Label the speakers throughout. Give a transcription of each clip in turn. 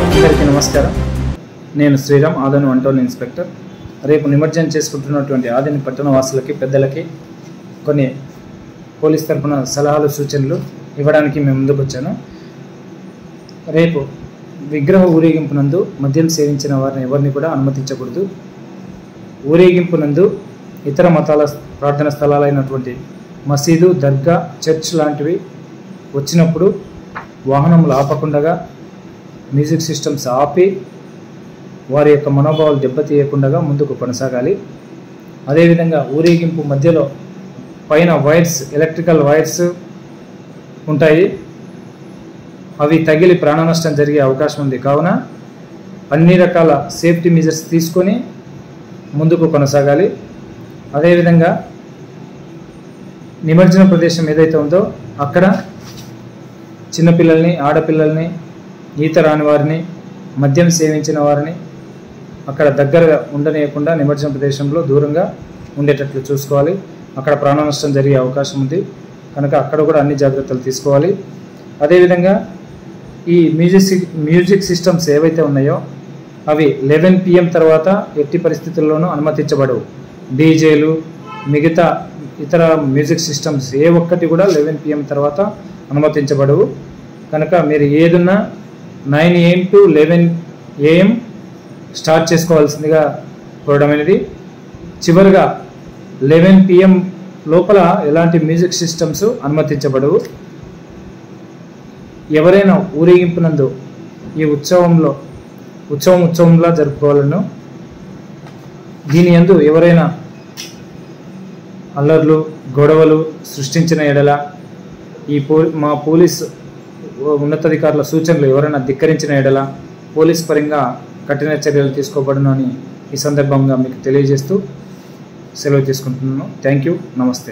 Speaker 1: అందరికీ నమస్కారం. నేను Sriram, Adoni one town inspector. రేపు నిమజ్జనం చేసుకుంటున్నటువంటి ఆదోని పట్టణ వాసులకి, పెద్దలకి కొన్ని పోలీస్ తరఫున సలహాలు, సూచనలు ఇవ్వడానికి మేము ముందుకు వచ్చాను. రేపు విగ్రహ ఊరేగింపునందు మద్యం సేవించిన వారిని ఎవరిని కూడా అనుమతించకూడదు. ఊరేగింపునందు ఇతర మతాల ప్రార్థన స్థలాలైనటువంటి మసీదు, దర్గా, చర్చ్ లాంటివి వచ్చినప్పుడు వాహనములు ఆపకుండా, మ్యూజిక్ సిస్టమ్స్ ఆపి వారి యొక్క మనోభావాలు దెబ్బతీయకుండా ముందుకు కొనసాగాలి. అదేవిధంగా ఊరేగింపు మధ్యలో పైన వైర్స్, ఎలక్ట్రికల్ వైర్స్ ఉంటాయి, అవి తగిలి ప్రాణ నష్టం జరిగే అవకాశం ఉంది. కావున అన్ని రకాల సేఫ్టీ మెజర్స్ తీసుకొని ముందుకు కొనసాగాలి. అదేవిధంగా నిమజ్జన ప్రదేశం ఏదైతే ఉందో అక్కడ చిన్నపిల్లల్ని, ఆడపిల్లల్ని, ఈత రాని వారిని, మద్యం సేవించిన వారిని అక్కడ దగ్గరగా ఉండనీయకుండా నిమజ్జన ప్రదేశంలో దూరంగా ఉండేటట్లు చూసుకోవాలి. అక్కడ ప్రాణ నష్టం జరిగే అవకాశం ఉంది కనుక అక్కడ కూడా అన్ని జాగ్రత్తలు తీసుకోవాలి. అదేవిధంగా ఈ మ్యూజిక్ సిస్టమ్స్ ఏవైతే ఉన్నాయో అవి 11 PM తర్వాత ఎట్టి పరిస్థితుల్లోనూ అనుమతించబడవు. డీజేలు, మిగతా ఇతర మ్యూజిక్ సిస్టమ్స్ ఏ ఒక్కటి కూడా 11 PM తర్వాత అనుమతించబడవు. కనుక మీరు ఏదున్నా 9 AM to 11 AM స్టార్ట్ చేసుకోవాల్సిందిగా కోరడం అనేది. చివరిగా 11 PM లోపల ఎలాంటి మ్యూజిక్ సిస్టమ్స్ అనుమతించబడవు. ఎవరైనా ఊరేగింపునందు ఈ ఉత్సవంలా జరుపుకోవాలను. దీని యందు ఎవరైనా అల్లర్లు, గొడవలు సృష్టించిన ఎడల మా పోలీస్ ఉన్నతాధికారుల సూచనలు ఎవరైనా ధిక్కరించిన ఎడల పోలీస్ పరంగా కఠిన చర్యలు తీసుకోబడునని ఈ సందర్భంగా మీకు తెలియజేస్తూ సెలవు తీసుకుంటున్నాను. Thank you. నమస్తే.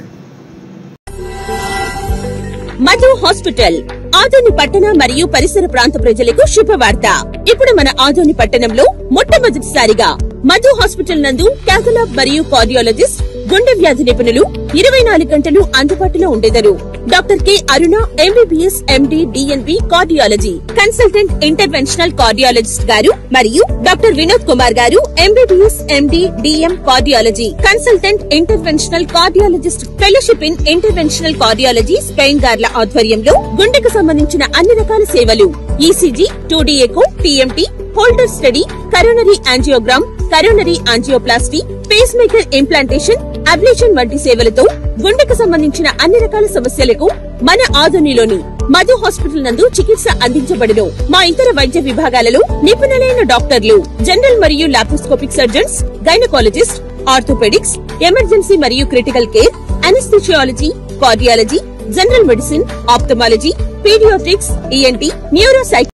Speaker 2: మధు హాస్పిటల్ ఆదోని పట్టణ మరియు పరిసర ప్రాంత ప్రజలకు శుభవార్త. ఇప్పుడు మన ఆదోని పట్టణంలో మొట్టమొదటిసారిగా మధు హాస్పిటల్ నందు క్యాథలాబ్ మరియు కార్డియాలజిస్ట్, గుండె వ్యాధి నిపుణులు 24 గంటలు అందుబాటులో ఉండేదరు. Doctor K Aruna, MBBS, MD, DNB cardiology, consultant interventional cardiologist గారు మరియు డాక్టర్ వినోద్ కుమార్ గారు, MBBS, MD, DM cardiology, consultant interventional cardiologist, fellowship in interventional cardiology, Spain గార్ల ఆధ్వర్యంలో గుండెకు సంబంధించిన అన్ని రకాల సేవలు, ECG, 2D echo, TMT, holter study, coronary angiogram, coronary angioplasty, pacemaker implantation, ablation వంటి సేవలతో గుండెకు సంబంధించిన అన్ని రకాల సమస్యలకు మన ఆదోనిలోని మధు హాస్పిటల్ నందు చికిత్స అందించబడును. మా ఇతర వైద్య విభాగాలలో నిపుణులైన డాక్టర్లు, జనరల్ మరియు laparoscopic surgeons, gynaecologist, orthopaedics, emergency మరియు critical care, anaesthesiology, cardiology, general medicine, ophthalmology, paediatrics, ENT, న్యూరోసైకి